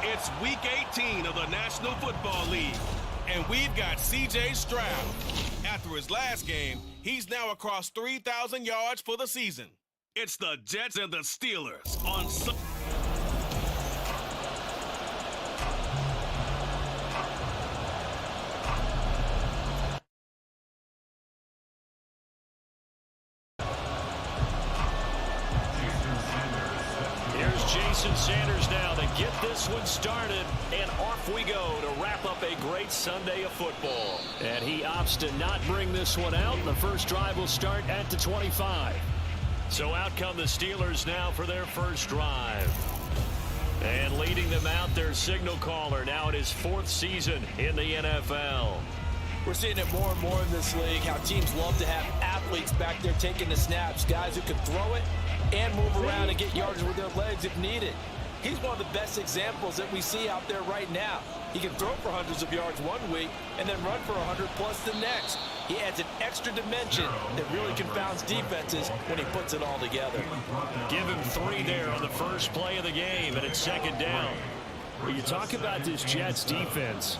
It's Week 18 of the National Football League, and we've got C.J. Stroud. After his last game, he's now across 3,000 yards for the season. It's the Jets and the Steelers on Jason Sanders now to get this one started, and off we go to wrap up a great Sunday of football. And he opts to not bring this one out. The first drive will start at the 25. So out come the Steelers now for their first drive. And leading them out, their signal caller now in his 4th season in the NFL. We're seeing it more and more in this league, how teams love to have athletes back there taking the snaps, guys who can throw it and move around and get yardage with their legs if needed. He's one of the best examples that we see out there right now. He can throw for hundreds of yards one week and then run for 100 plus the next. He adds an extra dimension that really confounds defenses when he puts it all together. Give him 3 there on the first play of the game, and it's second down. When you talk about this Jets defense,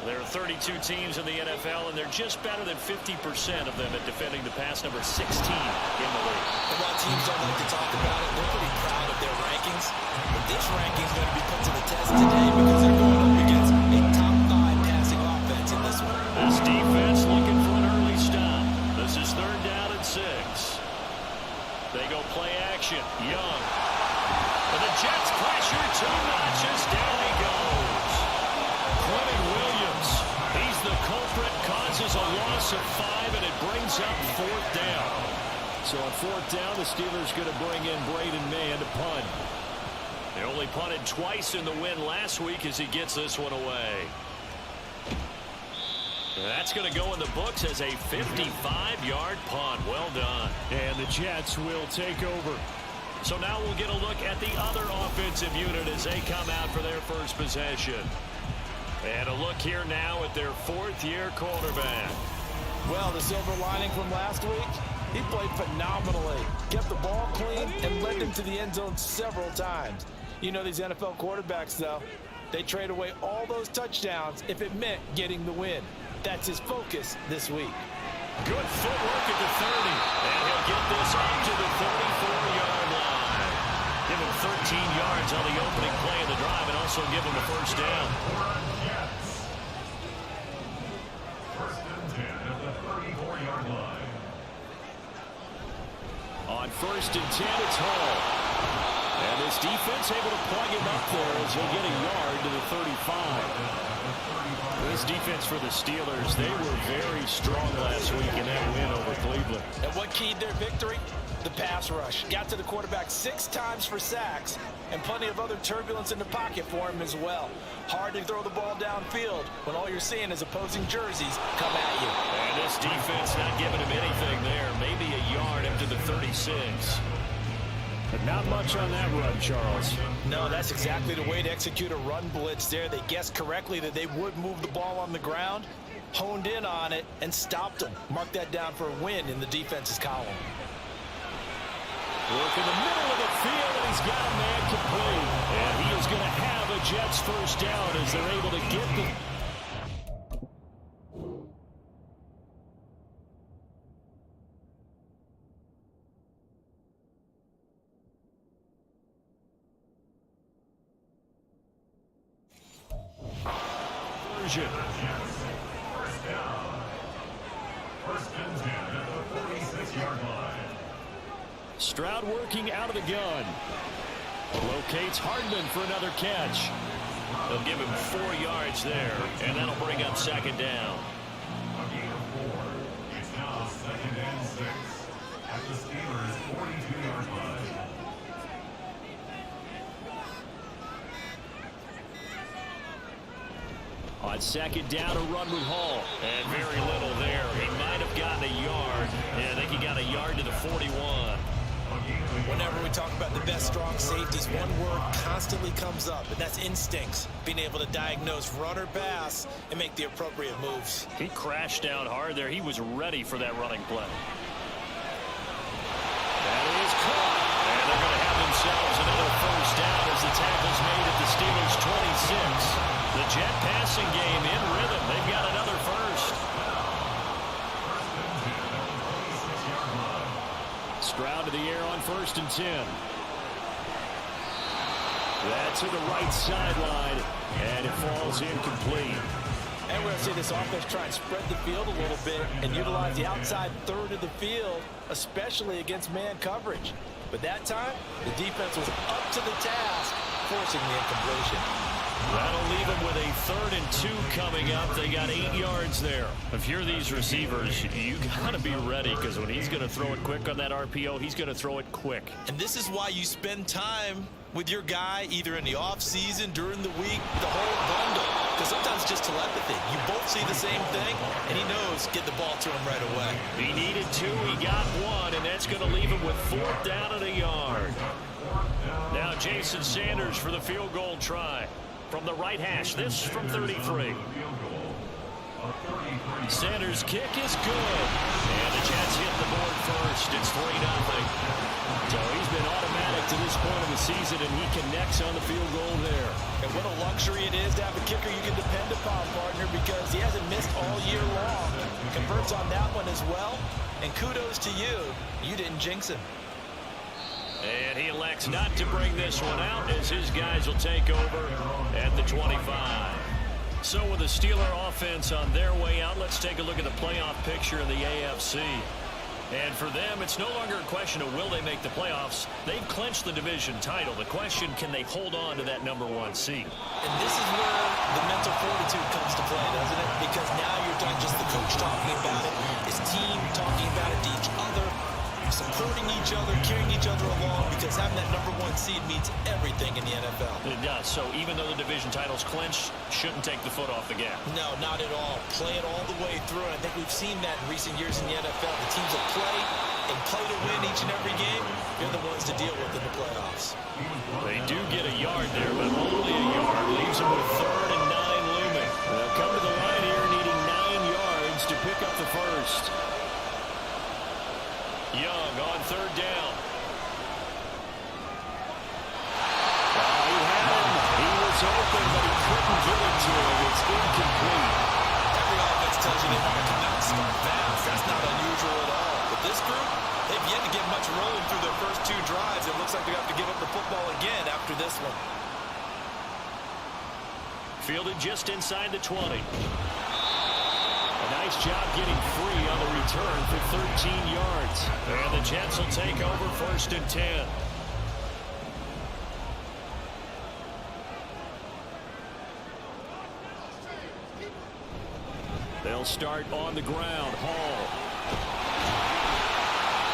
there are 32 teams in the NFL, and they're just better than 50% of them at defending the pass, number 16 in the league. And while teams don't like to talk about it, they're pretty proud of their rankings. But this ranking is going to be put to the test today because they're going up against a top 5 passing offense in this one. This defense looking for an early stop. This is 3rd down and 6. They go play action. Young. And the Jets pressure 2 notches. Down he goes. Quentin Williams. He's the culprit. Causes a loss of 5, and it brings up 4th down. So on 4th down, the Steelers going to bring in Braden Mann to punt. They only punted twice in the win last week as he gets this one away. That's going to go in the books as a 55-yard punt. Well done. And the Jets will take over. So now we'll get a look at the other offensive unit as they come out for their first possession. And a look here now at their 4th-year quarterback. Well, the silver lining from last week, he played phenomenally, kept the ball clean, and led them to the end zone several times. You know these NFL quarterbacks, though, they trade away all those touchdowns if it meant getting the win. That's his focus this week. Good footwork at the 30, and he'll get this up to the 34-yard line. Give him 13 yards on the opening play of the drive and also give him a first down. On 1st and 10, it's Hall. And this defense able to plug him up there as he'll get a yard to the 35. This defense for the Steelers, they were very strong last week in that win over Cleveland. And what keyed their victory? The pass rush. Got to the quarterback 6 times for sacks, and plenty of other turbulence in the pocket for him as well. Hard to throw the ball downfield when all you're seeing is opposing jerseys come at you. And this defense not giving him anything there. Maybe a yard up to the 36. But not much on that run, Charles. No, that's exactly the way to execute a run blitz there. They guessed correctly that they would move the ball on the ground, honed in on it, and stopped them. Mark that down for a win in the defense's column. Work in the middle of the field, and he's got a man complete. And he is going to have a Jets first down as they're able to get the... First down. 1st and 10 at the 46-yard line. Stroud working out of the gun. Locates Hardman for another catch. They'll give him 4 yards there, and that'll bring up second down. A gain of 4. It's now 2nd and 6 at the Steelers' 42-yard line. On second down, a run with Hall. And very little there. He might have gotten a yard. Yeah, I think he got a yard to the 41. Whenever we talk about the best strong safeties, one word constantly comes up, and that's instincts. Being able to diagnose run or pass and make the appropriate moves. He crashed down hard there. He was ready for that running play. That is caught. And they're going to have themselves another first down as the tackle's made at the Steelers' 26. The Jet passing game in rhythm. They've got another first. Stroud to the air on 1st and 10. That's to the right sideline, and it falls incomplete. And we're going to see this offense try and spread the field a little bit and utilize the outside third of the field, especially against man coverage. But that time, the defense was up to the task, forcing the incompletion. That'll leave them with a 3rd and 2 coming up. They got 8 yards there. If you're these receivers, you got to be ready, because when he's going to throw it quick on that RPO, he's going to throw it quick. And this is why you spend time with your guy either in the offseason, during the week, the whole bundle. Because sometimes it's just telepathy. You both see the same thing, and he knows get the ball to him right away. He needed 2, he got 1, and that's going to leave him with 4th down and a yard. Now Jason Sanders for the field goal try. From the right hash, this from 33. Sanders' kick is good. And the Jets hit the board first. It's 3-0. So he's been automatic to this point of the season, and he connects on the field goal there. And what a luxury it is to have a kicker you can depend upon, partner, because he hasn't missed all year long. Converts on that one as well. And kudos to you. You didn't jinx him. And he elects not to bring this one out as his guys will take over at the 25. So with the Steeler offense on their way out, let's take a look at the playoff picture in the AFC. And for them, it's no longer a question of will they make the playoffs. They've clinched the division title. The question, can they hold on to that #1 seed? And this is where the mental fortitude comes to play, doesn't it? Because now you're not just the coach talking about it. His team talking about it to each other. Supporting each other, carrying each other along, because having that #1 seed means everything in the NFL. It does. So even though the division title's clinched, shouldn't take the foot off the gas. No, not at all. Play it all the way through. And I think we've seen that in recent years in the NFL. The teams that play and play to win each and every game, they're the ones to deal with in the playoffs. They do get a yard there, but only a yard. Leaves them with 3rd and 9 looming. They'll come to the line here needing 9 yards to pick up the first. Young on 3rd down. He had him. He was open, but he couldn't get it to him. It's incomplete. Every offense tells you they want to come out and start fast. That's not unusual at all. But this group, they've yet to get much rolling through their first 2 drives. It looks like they have to give up the football again after this one. Fielded just inside the 20. A nice job getting free on the return for 13 yards. And the Jets will take over 1st and 10. They'll start on the ground. Hall.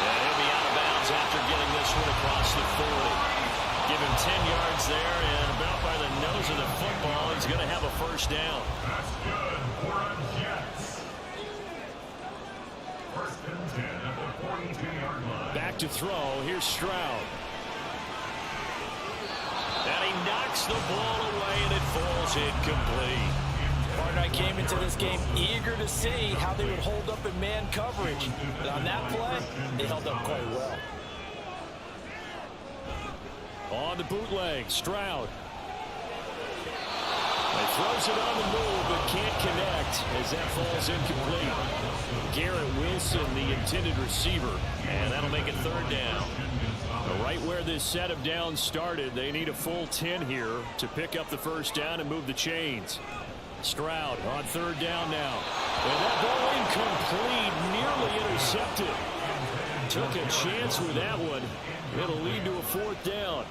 And he'll be out of bounds after getting this one across the 40. Give him 10 yards there, and about by the nose of the football, he's going to have a first down. That's good for a Jets. 1st and 10 at the 42-yard line. Back to throw. Here's Stroud. And he knocks the ball away, and it falls incomplete. Partner, I came into this game eager to see how they would hold up in man coverage. But on that play, they held up quite well. On the bootleg, Stroud. He throws it on the move, but can't connect as that falls incomplete. Garrett Wilson, the intended receiver, and that'll make it 3rd down. Right where this set of downs started, they need a full 10 here to pick up the first down and move the chains. Stroud on 3rd down now. And that ball incomplete, nearly intercepted. took a chance with that one. It'll lead to a 4th down.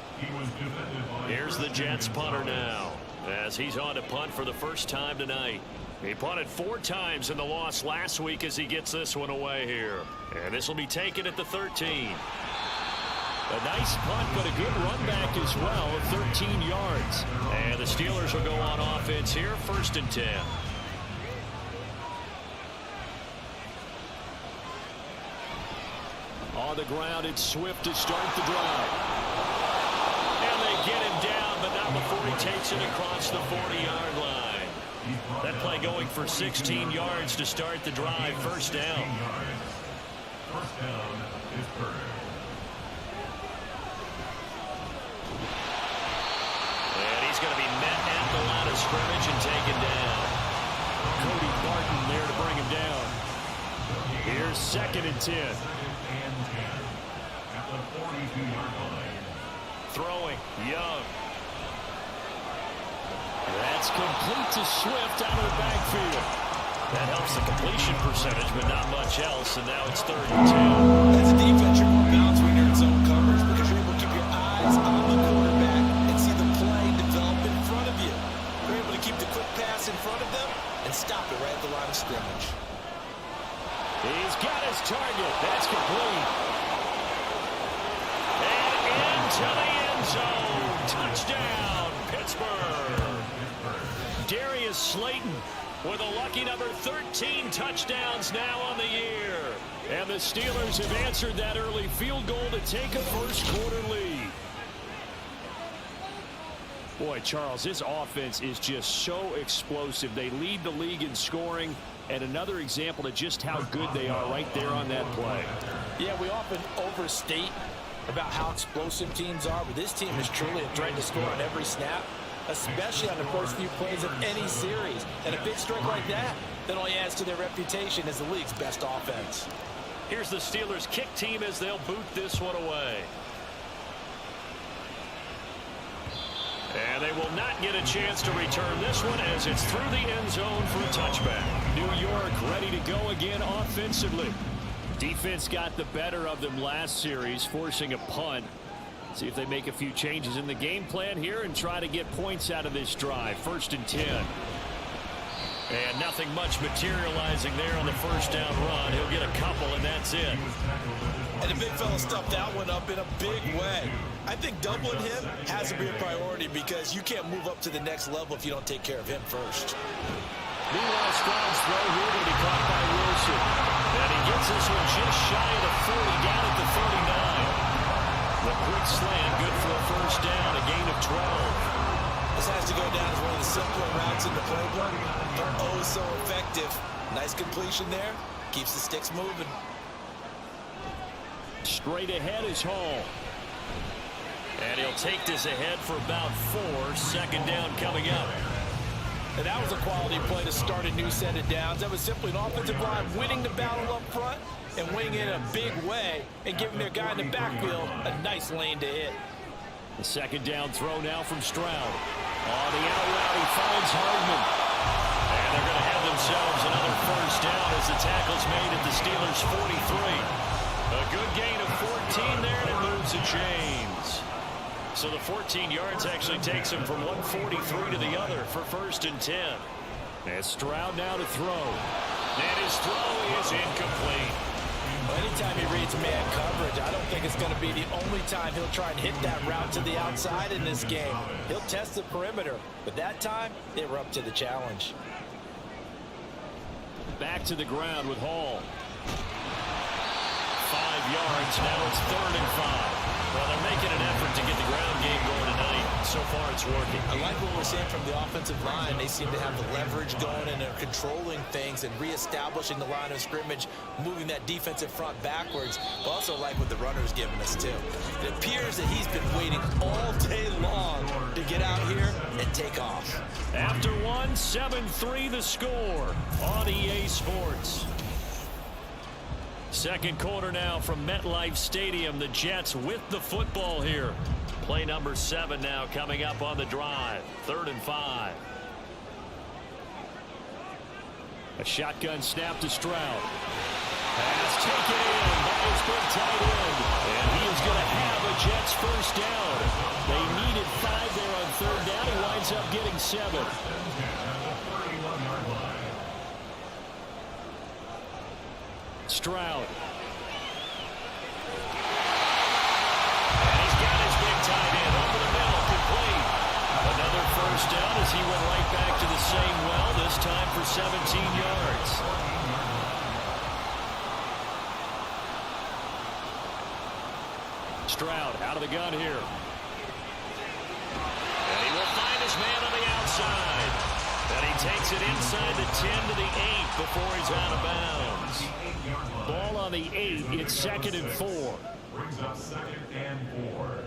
Here's the Jets punter now, as he's on to punt for the first time tonight. He punted 4 times in the loss last week as he gets this one away here. And this will be taken at the 13. A nice punt, but a good run back as well of 13 yards. And the Steelers will go on offense here, 1st and 10. On the ground, it's Swift to start the drive. And they get him down, but not before he takes it across the 40-yard line. That play going for 16 yards to start the drive. 1st down. First down is Bird. And he's going to be met at the line of scrimmage and taken down. Cody Barton there to bring him down. Here's 2nd and 10. At the 42-yard line. Throwing, Young. That's complete to Swift out of the backfield. That helps the completion percentage, but not much else, and now it's 3rd and 10. As a defense, you're more balanced when you're in zone coverage because you're able to keep your eyes on the quarterback and see the play develop in front of you. You're able to keep the quick pass in front of them and stop it right at the line of scrimmage. He's got his target. That's complete. And into the end zone. Touchdown, Pittsburgh. Darius Slayton with a lucky number 13 touchdowns now on the year. And the Steelers have answered that early field goal to take a first-quarter lead. Boy, Charles, this offense is just so explosive. They lead the league in scoring, and another example of just how good they are right there on that play. Yeah, we often overstate about how explosive teams are, but this team is truly a threat to score on every snap, especially on the first few plays of any series. And a big strike like that only adds to their reputation as the league's best offense. Here's the Steelers kick team as they'll boot this one away. And they will not get a chance to return this one as it's through the end zone for a touchback. New York ready to go again offensively. Defense got the better of them last series, forcing a punt. See if they make a few changes in the game plan here and try to get points out of this drive. 1st and 10. And nothing much materializing there on the first down run. He'll get a couple, and that's it. And the big fella stuffed that one up in a big way. I think doubling him has to be a priority because you can't move up to the next level if you don't take care of him first. Meanwhile, Stroud's throw here to be caught by Wilson. And he gets this one just shy of the 40, down at the 39. The quick slant, good for a first down, a gain of 12. This has to go down as one of the simpler routes in the playbook, but oh so effective. Nice completion there. Keeps the sticks moving. Straight ahead is Hall. And he'll take this ahead for about 4. 2nd down coming up. And that was a quality play to start a new set of downs. That was simply an offensive line winning the battle up front and winning in a big way and giving their guy in the backfield a nice lane to hit. The 2nd down throw now from Stroud. On the out route, he finds Hardman. And they're going to have themselves another first down as the tackle's made at the Steelers' 43. A good gain of 14 there, and it moves the chains. So the 14 yards actually takes him from 143 to the other for 1st and 10. And Stroud now to throw. And his throw is incomplete. Well, anytime he reads man coverage, I don't think it's going to be the only time he'll try and hit that route to the outside in this game. He'll test the perimeter, but that time, they were up to the challenge. Back to the ground with Hall. 5 yards, now it's 3rd and 5. Well, they're making an effort to get the ground game going tonight. So far, it's working. I like what we're seeing from the offensive line. They seem to have the leverage going, and they're controlling things and reestablishing the line of scrimmage, moving that defensive front backwards. I also like what the runner's giving us, too. It appears that he's been waiting all day long to get out here and take off. After one, 7-3 the score on EA Sports. 2nd quarter now from MetLife Stadium. The Jets with the football here. Play number 7 now coming up on the drive. 3rd and 5. A shotgun snap to Stroud. Pass taken in by by his big tight end. And he is going to have a Jets first down. They needed 5 there on third down. He winds up getting 7. Stroud. And he's got his big tight end over the middle, complete. Another first down as he went right back to the same well, this time for 17 yards. Stroud out of the gun here. And he will find his man on the outside. And he takes it inside the 10 to the 8 before he's out of bounds. Ball on the 8. It's 2nd and 4. Brings up 2nd and 4.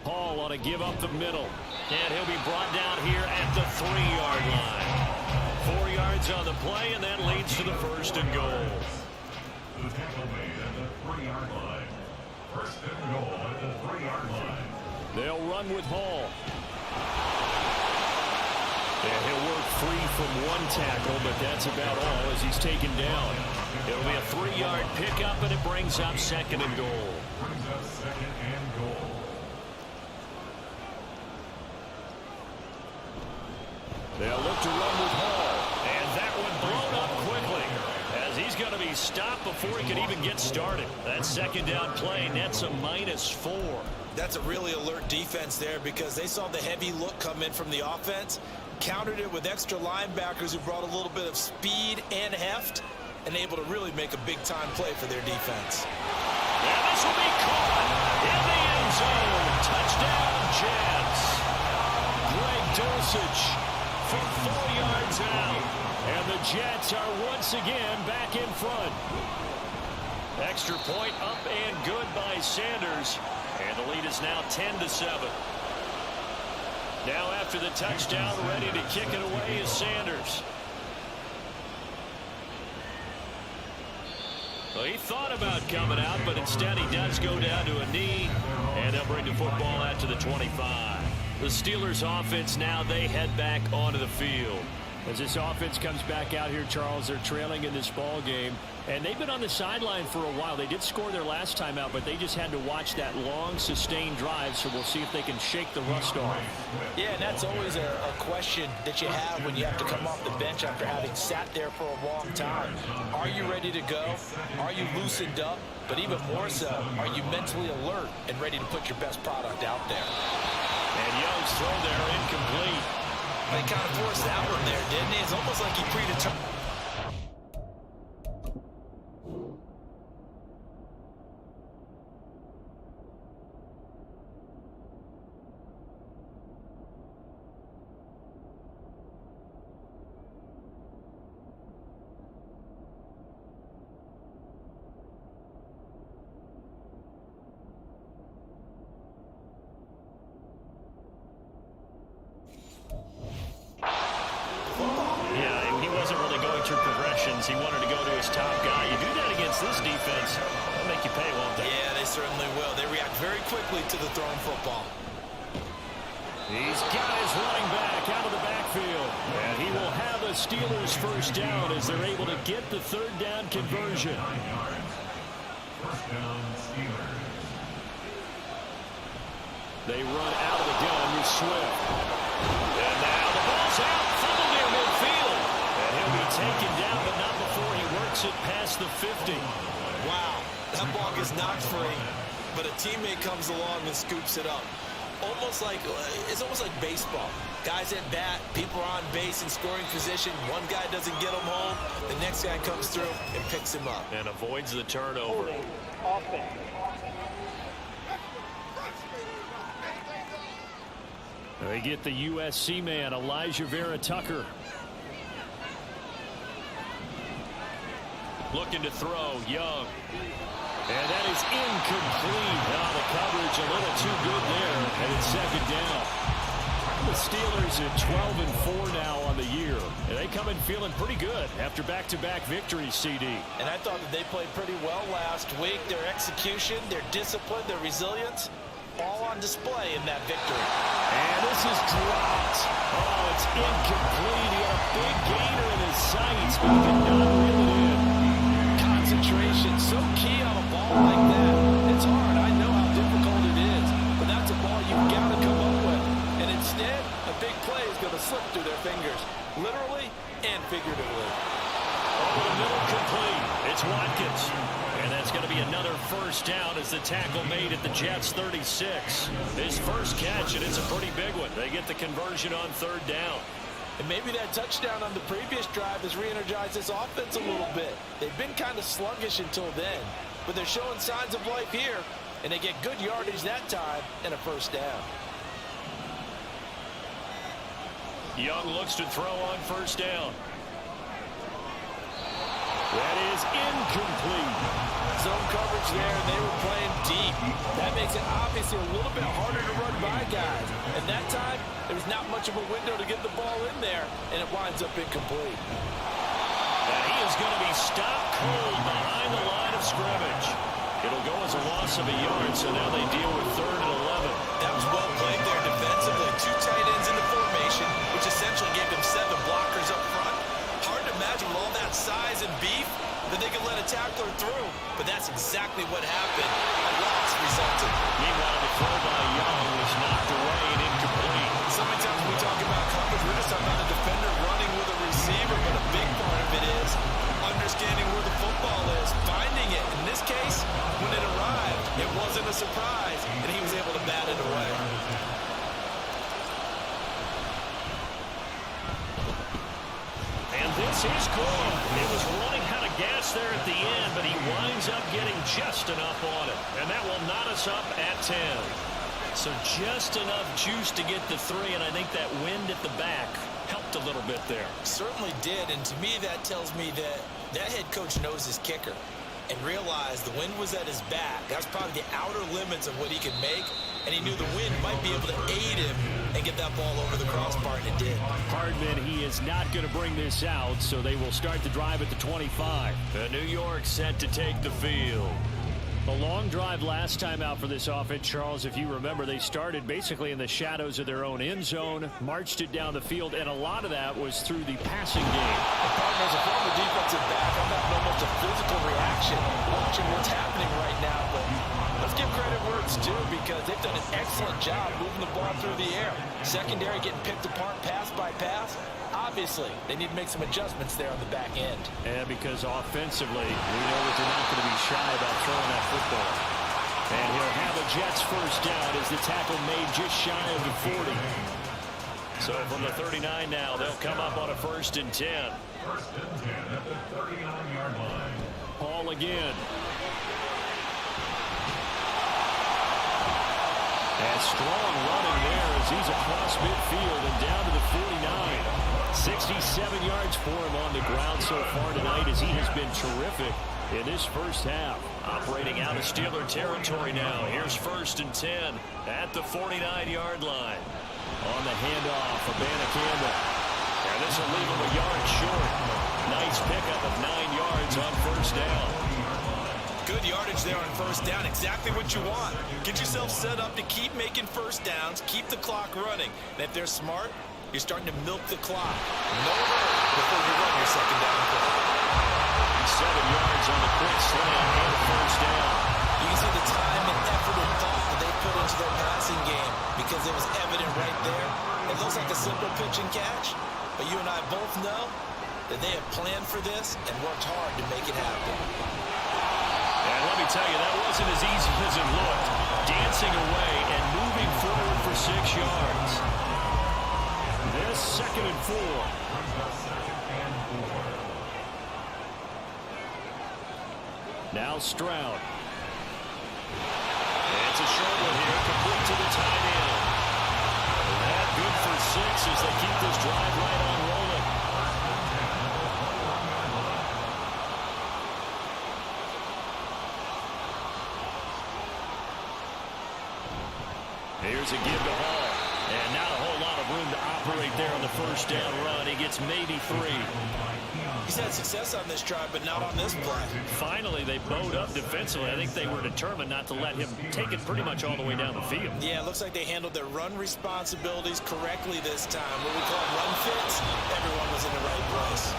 Hall want to give up the middle. And he'll be brought down here at the 3-yard line. 4 yards on the play, and that leads to the 1st and goal. The tackle made at the 3-yard line. 1st and goal at the 3-yard line. They'll run with Hall. And he'll work free from one tackle, but that's about all as he's taken down. It'll be a 3-yard pickup, and it brings up 2nd and goal. Brings up 2nd and goal. They'll look to run with Hall. And that one blown up quickly as he's going to be stopped before he can even get started. That 2nd down play nets a -4. That's a really alert defense there because they saw the heavy look come in from the offense, countered it with extra linebackers who brought a little bit of speed and heft, and able to really make a big-time play for their defense. And this will be caught in the end zone. Touchdown, Jets. Greg Dulcich for 4 yards out. And the Jets are once again back in front. Extra point up and good by Sanders. And the lead is now 10-7. Now after the touchdown, ready to kick it away is Sanders. Well, he thought about coming out, but instead he does go down to a knee, and they'll bring the football out to the 25. The Steelers offense now, they head back onto the field. As this offense comes back out here, Charles, they're trailing in this ball game, and they've been on the sideline for a while. They did score their last time out, but they just had to watch that long, sustained drive, so we'll see if they can shake the rust off. Yeah, and that's always a question that you have when you have to come off the bench after having sat there for a long time. Are you ready to go? Are you loosened up? But even more so, are you mentally alert and ready to put your best product out there? And Young's throw there incomplete. They kind of forced that one there, didn't he? It's almost like he predetermined. He wanted to go to his top guy. You do that against this defense, they'll make you pay, won't they? Yeah, they certainly will. They react very quickly to the thrown football. He's got his running back out of the backfield. And he will have a Steelers first down as they're able to get the 3rd down conversion. 1st down, Steelers. They run out of the gun with Swift. And now the ball's out, fumbled near midfield. And he'll be taken down, but not before he works it past the 50. Wow, that ball gets knocked free, but a teammate comes along and scoops it up. It's almost like baseball. Guys at bat, people are on base in scoring position. One guy doesn't get him home, the next guy comes through and picks him up. And avoids the turnover. They get the USC man, Elijah Vera Tucker. Looking to throw, Young. And that is incomplete. Now the coverage a little too good there, and it's 2nd down. The Steelers at 12-4 now on the year. And they come in feeling pretty good after back-to-back victories, CD. And I thought that they played pretty well last week. Their execution, their discipline, their resilience, all on display in that victory. And this is dropped. Oh, it's incomplete. He had a big gainer in his sights, but he could not reel it in. Concentration so key on a ball like that. It's hard. I know how difficult it is, but that's a ball you've got to come up with. And instead, a big play is going to slip through their fingers, literally and figuratively. Over the middle, complete. It's Watkins. And that's going to be another first down as the tackle made at the Jets' 36. His first catch, and it's a pretty big one. They get the conversion on third down. And maybe that touchdown on the previous drive has re-energized this offense a little bit. They've been kind of sluggish until then, but they're showing signs of life here, and they get good yardage that time and a first down. Young looks to throw on first down. That is incomplete. Zone coverage there, and they were playing deep. That makes it obviously a little bit harder to run by guys. And that time, there was not much of a window to get the ball in there, and it winds up incomplete. And he is going to be stopped cold behind the line of scrimmage. It'll go as a loss of a yard, so now they deal with 3rd and 11. That was well played there defensively. 2 tight ends in the formation, which essentially gave them 7 blockers up front. Hard to imagine with all that size and beef that they could let a tackler through, but that's exactly what happened. A loss resulted. Meanwhile, the throw by Young was knocked away and incomplete. So many times when we talk about coverage, we're just talking about the defender running with a receiver, but a big part of it is understanding where the football is, finding it. In this case, when it arrived, it wasn't a surprise, and he was able to bat it away. And this is good. It was running out of gas there at the end, but he winds up getting just enough on it. And that will knot us up at 10. So just enough juice to get the 3, and I think that wind at the back helped a little bit there. Certainly did, and to me that tells me that that head coach knows his kicker and realized the wind was at his back. That's probably the outer limits of what he could make, and he knew the wind might be able to aid him and get that ball over the crossbar, and it did. Hardman, he is not going to bring this out, so they will start the drive at the 25. New York set to take the field. A long drive last time out for this offense, Charles. If you remember, they started basically in the shadows of their own end zone, marched it down the field, and a lot of that was through the passing game. As a former defensive back, I'm having almost a physical reaction watching what's happening right now, but let's give credit where it's due because they've done an excellent job moving the ball through the air. Secondary getting picked apart pass by pass. Obviously, they need to make some adjustments there on the back end. And because offensively, we know that they're not going to be shy about throwing that football. And he'll have a Jets first down as the tackle made just shy of the 40. So from the 39 now, they'll come up on a 1st and 10. 1st and 10 at the 39-yard line. Paul again. And strong running there as he's across midfield and down to the 49. 67 yards for him on the ground so far tonight as he has been terrific in this first half. Operating out of Steeler territory now. Here's 1st and 10 at the 49-yard line. On the handoff, Abanikanda. And this will leave him a yard short. Nice pickup of 9 yards on first down. Good yardage there on first down. Exactly what you want. Get yourself set up to keep making first downs, keep the clock running. And if they're smart, you're starting to milk the clock. No hurry before you run your second down play. 7 yards on the quick slant and a first down. You can see the time and effort and thought that they put into their passing game because it was evident right there. It looks like a simple pitch and catch, but you and I both know that they have planned for this and worked hard to make it happen. And let me tell you, that wasn't as easy as it looked. Dancing away and moving forward for 6 yards. This 2nd and 4. Now Stroud. It's a short one here, complete to the tight end. That good for 6 as they keep this drive right on rolling. Here's a give to Hall. And not a whole lot of room to operate there on the first down run. He gets maybe 3. He's had success on this drive, but not on this play. Finally, they bowed up defensively. I think they were determined not to let him take it pretty much all the way down the field. Yeah, it looks like they handled their run responsibilities correctly this time. What we call run fits, everyone was in the right place.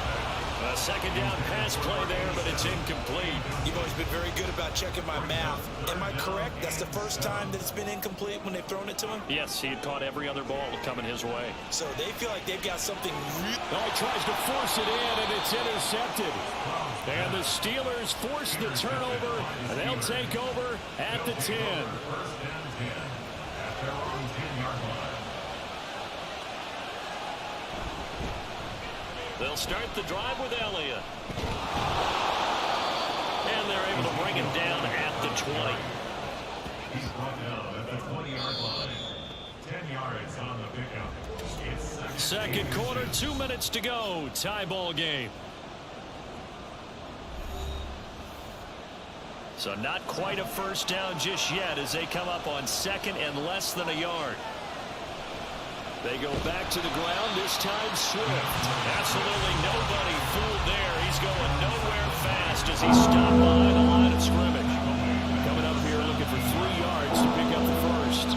A second down pass play there, but it's incomplete. You've always been very good about checking my math. Am I correct? That's the first time that it's been incomplete when they've thrown it to him? Yes, he had caught every other ball coming his way. So they feel like they've got something real. Oh, he tries to force it in, and it's intercepted. And the Steelers force the turnover, and they'll take over at the 10. First and 10 at their own 10-yard line. They'll start the drive with Elliott. And they're able to bring him down at the 20. He's brought down at the 20-yard line. 10 yards on the pickup. It's Second quarter, 2 minutes to go. Tie ball game. So not quite a first down just yet as they come up on second and less than a yard. They go back to the ground, this time Swift. Absolutely nobody fooled there. He's going nowhere fast as he stopped by the line of scrimmage. Coming up here looking for 3 yards to pick up the first.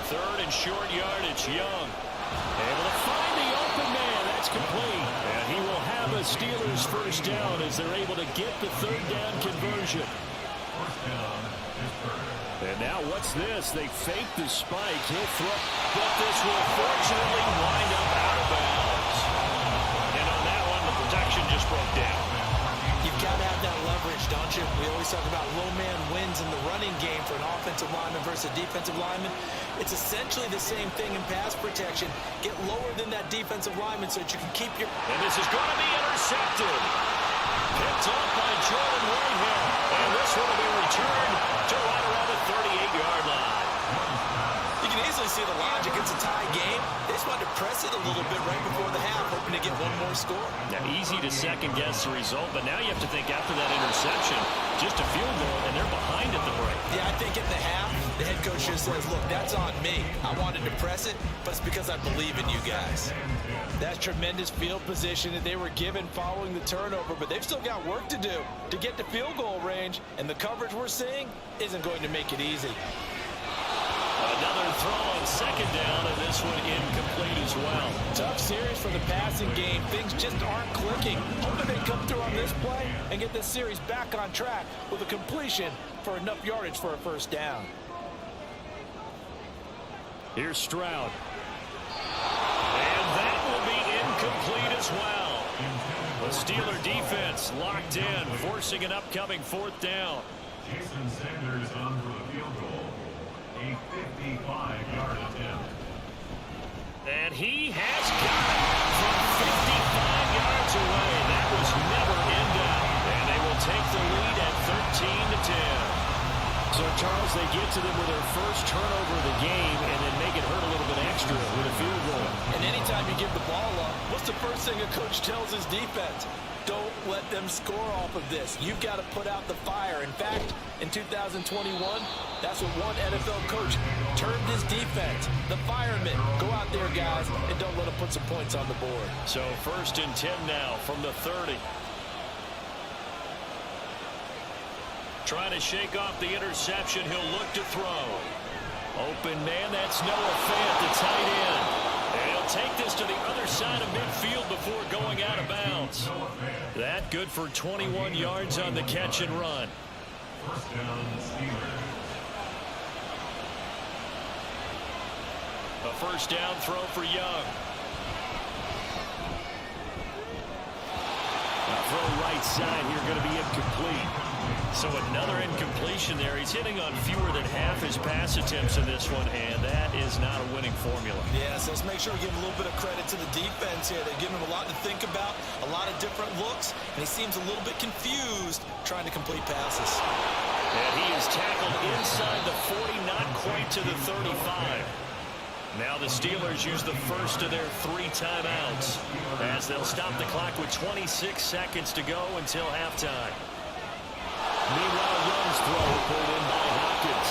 Third and short yardage, Young. Able to find the open man. That's complete. And he will have a Steelers first down as they're able to get the third down conversion. And now what's this? They fake the spike. He'll throw. But this will fortunately wind up out of bounds. And on that one, the protection just broke down. You've got to have that leverage, don't you? We always talk about low man wins in the running game for an offensive lineman versus a defensive lineman. It's essentially the same thing in pass protection. Get lower than that defensive lineman so that you can keep your... And this is going to be intercepted. Picked up by Jordan Whitehead. And this one will be returned to right around the 38-yard line. You can easily see the logic. It's a tie game. They just wanted to press it a little bit right before the half, hoping to get one more score. Now, easy to second-guess the result, but now you have to think after that interception, just a field goal, and they're behind at the break. Yeah, I think at the half, the head coach just says, look, that's on me. I wanted to press it, but it's because I believe in you guys. That's tremendous field position that they were given following the turnover, but they've still got work to do to get to field goal range, and the coverage we're seeing isn't going to make it easy. Another throw on second down, and this one incomplete as well. Tough series for the passing game. Things just aren't clicking. Hoping they come through on this play and get this series back on track with a completion for enough yardage for a first down. Here's Stroud. And that will be incomplete as well. The Steeler defense locked in, forcing an upcoming fourth down. Jason Sanders on for the field goal. A 55-yard attempt. And he has got it from 55 yards away. That was never in doubt. And they will take the lead at 13-10. So, Charles, they get to them with their first turnover of the game and then make it hurt a little bit extra with a field goal. And anytime you give the ball up, what's the first thing a coach tells his defense? Don't let them score off of this. You've got to put out the fire. In fact, in 2021, that's what one NFL coach termed his defense. The firemen. Go out there, guys, and don't let them put some points on the board. So, first and 10 now from the 30. Trying to shake off the interception. He'll look to throw. Open man, that's Noah Fant, the tight end. And he'll take this to the other side of midfield before going out of bounds. That good for 21 yards on the catch and run. First down, Steelers. A first down throw for Young. Throw right side here going to be incomplete. So another incompletion there. He's hitting on fewer than half his pass attempts in this one, and that is not a winning formula. Yeah, so let's make sure we give a little bit of credit to the defense here. They're giving him a lot to think about, a lot of different looks, and he seems a little bit confused trying to complete passes. And he is tackled inside the 40, not quite to the 35. Now the Steelers use the first of their 3 timeouts as they'll stop the clock with 26 seconds to go until halftime. Meanwhile, Young's throw pulled in by Hopkins.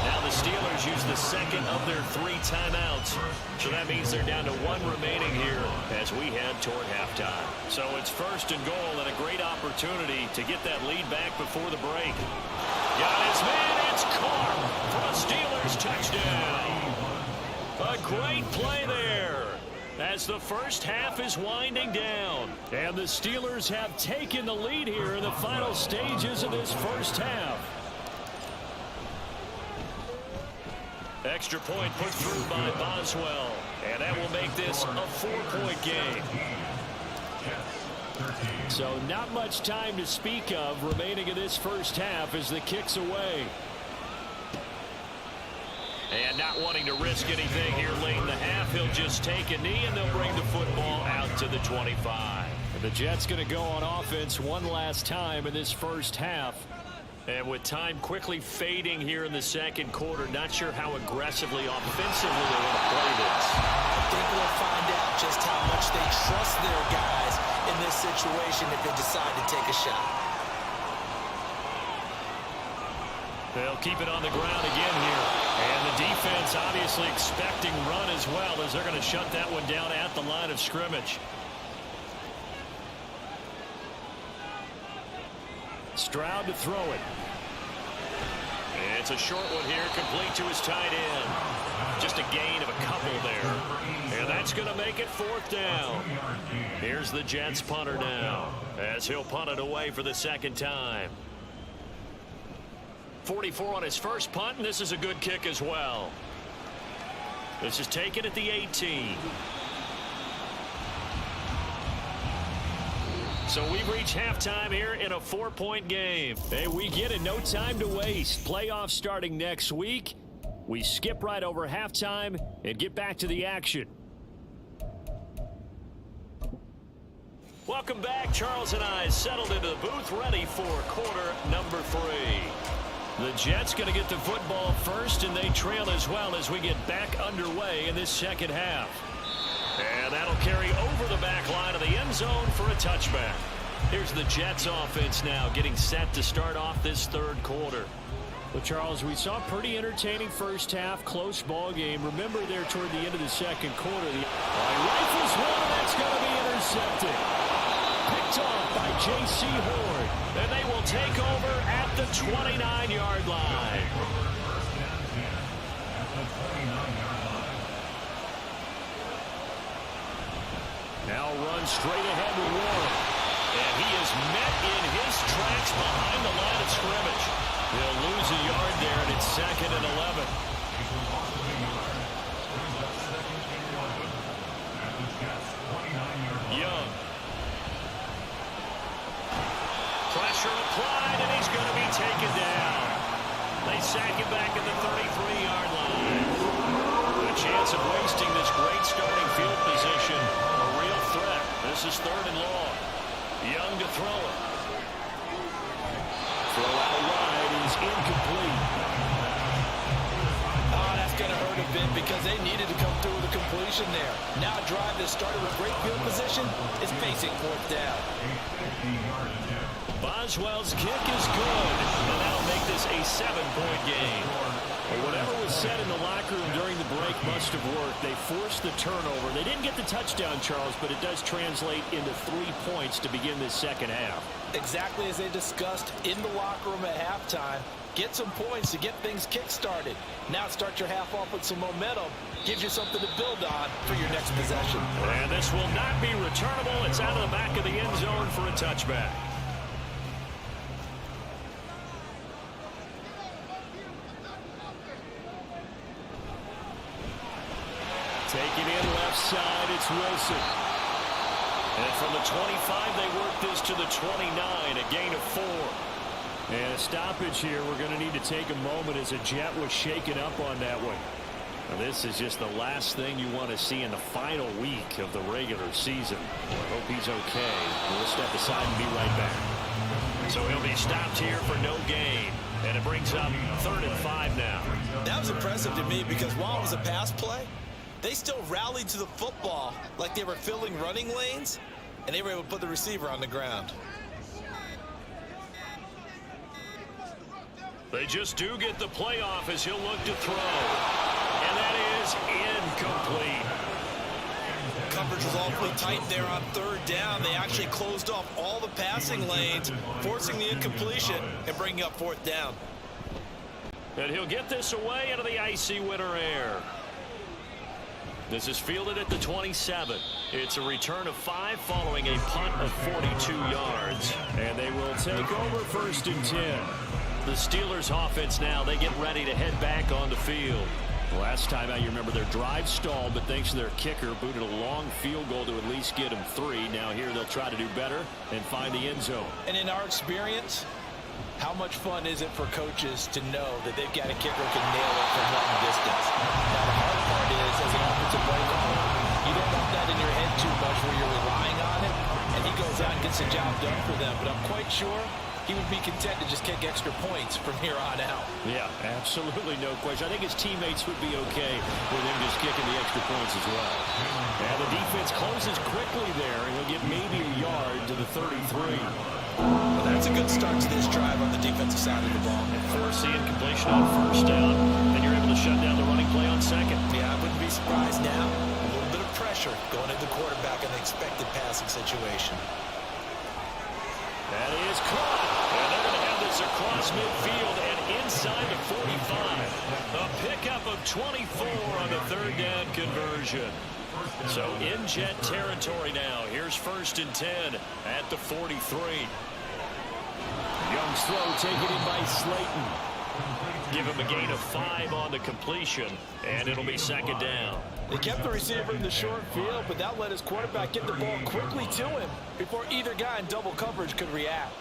Now the Steelers use the second of their 3 timeouts. So that means they're down to 1 remaining here as we head toward halftime. So it's first and goal and a great opportunity to get that lead back before the break. Got his man. It's caught for a Steelers touchdown. A great play there as the first half is winding down. And the Steelers have taken the lead here in the final stages of this first half. Extra point put through by Boswell. And that will make this a 4-point game. So not much time to speak of remaining in this first half as the kick's away. And not wanting to risk anything here late in the half, he'll just take a knee and they'll bring the football out to the 25. And the Jets going to go on offense one last time in this first half. And with time quickly fading here in the second quarter, not sure how aggressively offensively they want to play this. I think we'll find out just how much they trust their guys in this situation if they decide to take a shot. They'll keep it on the ground again here. And the defense obviously expecting run as well as they're going to shut that one down at the line of scrimmage. Stroud to throw it. It's a short one here, complete to his tight end. Just a gain of a couple there. And that's going to make it 4th down. Here's the Jets punter now as he'll punt it away for the second time. 44 on his first punt, and this is a good kick as well. This is taken at the 18. So we've reached halftime here in a 4-point game. Hey, we get it. No time to waste. Playoffs starting next week. We skip right over halftime and get back to the action. Welcome back. Charles and I settled into the booth, ready for quarter number 3. The Jets going to get the football first, and they trail as well as we get back underway in this second half. And that'll carry over the back line of the end zone for a touchback. Here's the Jets offense now getting set to start off this third quarter. Well, Charles, we saw a pretty entertaining first half, close ball game. Remember there toward the end of the second quarter, the rifles one, and that's going to be intercepted. Picked off by J.C. Horn. And they will take over at the 29-yard line. Now run straight ahead with Warren. And he is met in his tracks behind the line of scrimmage. He'll lose a yard there, and it's 2nd and 11. Young. Pressure applied, and he's going to be taken down. They sack him back at the 33-yard line. A chance of wasting this great starting field position. A real threat. This is 3rd and long. Young to throw it. Throw out wide is incomplete. Oh, that's going to hurt a bit because they needed to come through with a completion there. Now a drive that started with great field position is facing 4th down. Boswell's kick is good, and that'll make this a 7-point game. Well, whatever was said in the locker room during the break must have worked. They forced the turnover. They didn't get the touchdown, Charles, but it does translate into 3 points to begin this second half. Exactly as they discussed in the locker room at halftime. Get some points to get things kick-started. Now start your half off with some momentum. Gives you something to build on for your next possession. And this will not be returnable. It's out of the back of the end zone for a touchback. Taking in left side, it's Wilson. And from the 25, they work this to the 29, a gain of 4. And a stoppage here. We're going to need to take a moment as a Jet was shaken up on that one. Now, this is just the last thing you want to see in the final week of the regular season. I hope he's okay. We'll step aside and be right back. So he'll be stopped here for no gain. And it brings up 3rd and 5 now. That was impressive to me because while it was a pass play, they still rallied to the football like they were filling running lanes, and they were able to put the receiver on the ground. They just do get the playoff as he'll look to throw. And that is incomplete. Coverage was awfully tight there on 3rd down. They actually closed off all the passing lanes, forcing the incompletion and bringing up 4th down. And he'll get this away into the icy winter air. This is fielded at the 27. It's a return of 5 following a punt of 42 yards. And they will take over 1st and 10. The Steelers offense now, they get ready to head back on the field. Last time out, you remember their drive stalled, but thanks to their kicker, booted a long field goal to at least get them 3. Now here they'll try to do better and find the end zone. And in our experience, how much fun is it for coaches to know that they've got a kicker who can nail it from long distance? Now, the hard part is, as an offensive play caller, you don't want that in your head too much where you're relying on it, and he goes out and gets the job done for them. But I'm quite sure he would be content to just kick extra points from here on out. Yeah, absolutely no question. I think his teammates would be okay with him just kicking the extra points as well. And the defense closes quickly there, and he'll get maybe a yard to the 33. Well, that's a good start to this drive on the defensive side of the ball. And forcing completion on 1st down, and you're able to shut down the running play on 2nd. Yeah, I wouldn't be surprised now. A little bit of pressure going at the quarterback in the expected passing situation. That is caught. And they're going to have this across midfield and inside the 45. A pickup of 24 on the 3rd down conversion. So in Jet territory now. Here's 1st and 10 at the 43. Young's throw taken in by Slayton. Give him a gain of 5 on the completion, and it'll be 2nd down. They kept the receiver in the short field, but that let his quarterback get the ball quickly to him before either guy in double coverage could react.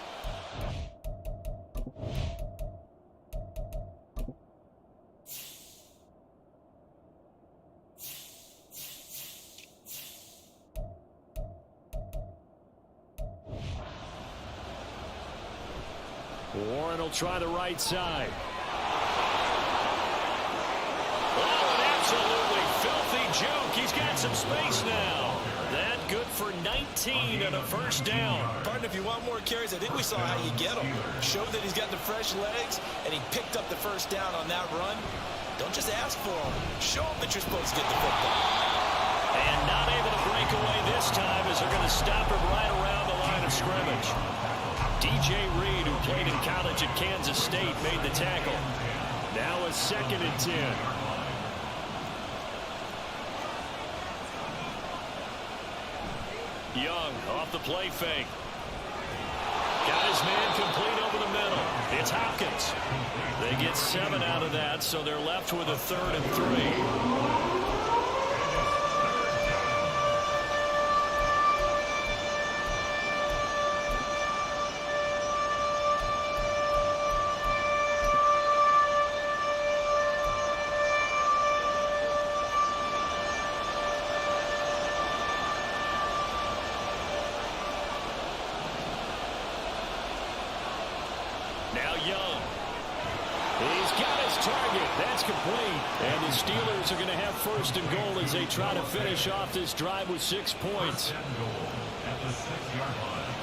Warren will try the right side. Oh, an absolutely filthy juke. He's got some space now. That good for 19 and a 1st down. Pardon, if you want more carries, I think we saw how you get him. Showed that he's got the fresh legs, and he picked up the 1st down on that run. Don't just ask for him. Show him that you're supposed to get the football. And not able to break away this time as they're going to stop him right around the line of scrimmage. DJ Reed, who played in college at Kansas State, made the tackle. Now a 2nd and 10. Young off the play fake. Got his man complete over the middle. It's Hopkins. They get 7 out of that, so they're left with a 3rd and 3. Now Young. He's got his target. That's complete. And the Steelers are going to have 1st and goal as they try to finish off this drive with 6 points. At the 6-yard line.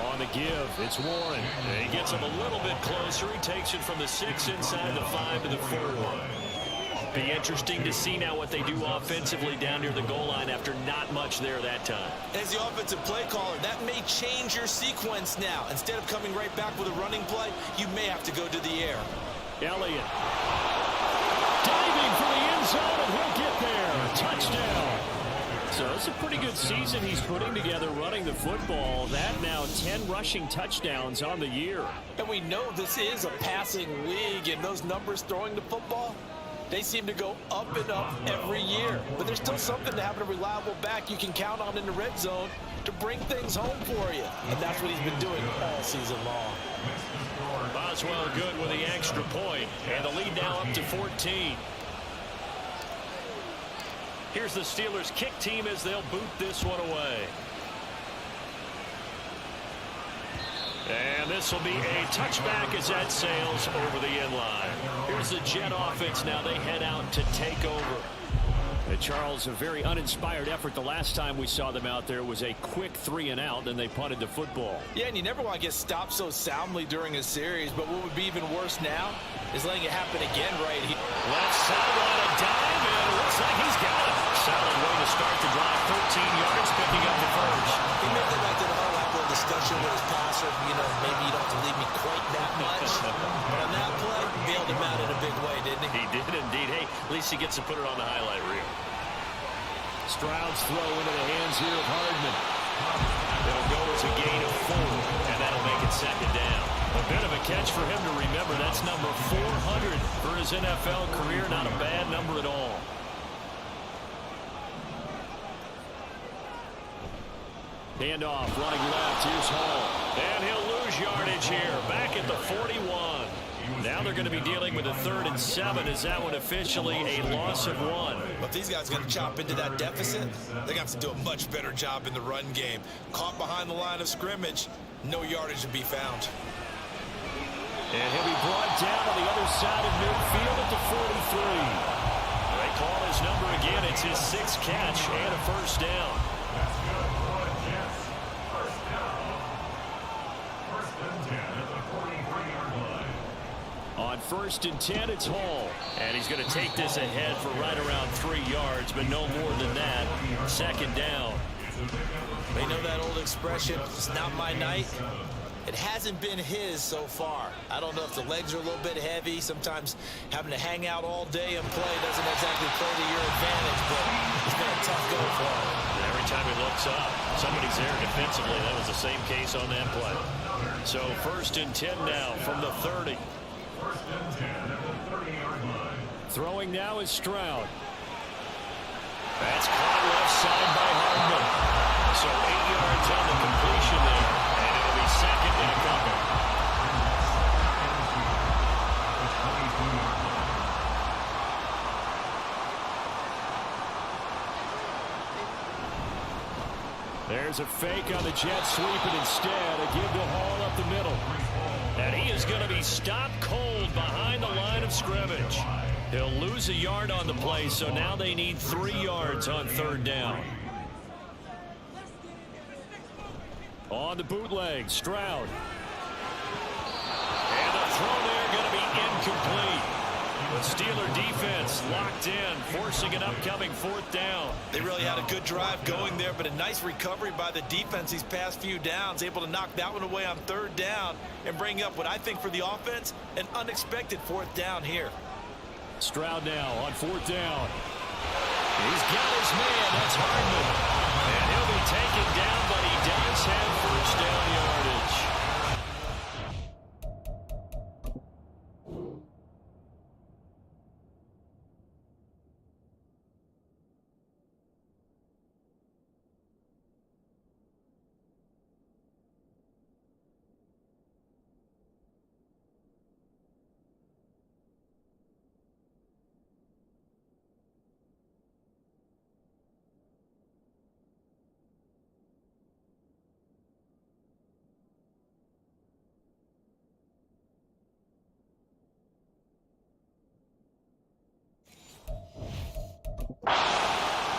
On the give, it's Warren. And he gets him a little bit closer. He takes it from the 6 inside the 5 to the 4. Be interesting to see now what they do offensively down near the goal line after not much there that time. As the offensive play caller, that may change your sequence now. Instead of coming right back with a running play, you may have to go to the air. Elliott diving for the end zone, and he'll get there. Touchdown. So it's a pretty good season he's putting together running the football. That now 10 rushing touchdowns on the year. And we know this is a passing league, and those numbers throwing the football, they seem to go up and up every year. But there's still something to having a reliable back you can count on in the red zone to bring things home for you. And that's what he's been doing all season long. Boswell good with the extra point. And the lead now up to 14. Here's the Steelers kick team as they'll boot this one away. And this will be a touchback as that sails over the end line. Here's the Jet offense now. They head out to take over. And Charles, a very uninspired effort. The last time we saw them out there was a quick 3 and out, then they punted the football. Yeah, and you never want to get stopped so soundly during a series, but what would be even worse now is letting it happen again right here. Left sideline, a dive, and it looks like he's got it. Solid way to start the drive, 13 yards, picking up the first. He made the right to the hard lap of the discussion with his passer. You know, maybe you don't have to leave me quite that much. But on that play, bailed him out in a big way, didn't he? He did indeed. Hey, at least he gets to put it on the highlight reel. Stroud's throw into the hands here of Hardman. It'll go as a gain of 4, and that'll make it second down. A bit of a catch for him to remember. That's number 400 for his NFL career. Not a bad number at all. Handoff, running left. Here's Hall. And he'll lose yardage here. Back at the 41. Now they're going to be dealing with a 3rd and 7. Is that one officially a loss of 1? But if these guys are going to chop into that deficit, they're going to have to do a much better job in the run game. Caught behind the line of scrimmage, no yardage to be found. And he'll be brought down on the other side of midfield at the 43. They call his number again. It's his 6th catch and a first down. That's good for the Jets. First down. First and 10 at the 43-yard line. On 1st and 10, it's Hall. And he's going to take this ahead for right around 3 yards, but no more than that. Second down. They know that old expression, it's not my night. It hasn't been his so far. I don't know if the legs are a little bit heavy. Sometimes having to hang out all day and play doesn't exactly play to your advantage, but it's been a tough go for him. Every time he looks up, somebody's there defensively. That was the same case on that play. So 1st and 10 now from the 30. First and 10 at the 30-yard line. Throwing now is Stroud. That's caught left side by Hardman. So 8 yards on the completion there. And it'll be second and a couple. There's a fake on the Jets, sweeping instead. A give to Hall up the middle. And he is going to be stopped cold behind the line of scrimmage. He'll lose a yard on the play, so now they need 3 yards on 3rd down. On the bootleg, Stroud. And the throw there going to be incomplete. The Steeler defense locked in, forcing an upcoming 4th down. They really had a good drive going there, but a nice recovery by the defense these past few downs, able to knock that one away on 3rd down and bring up what I think for the offense, an unexpected 4th down here. Stroud now on 4th down. He's got his man. That's Hardman. And he'll be taken down, but he does have first down yardage.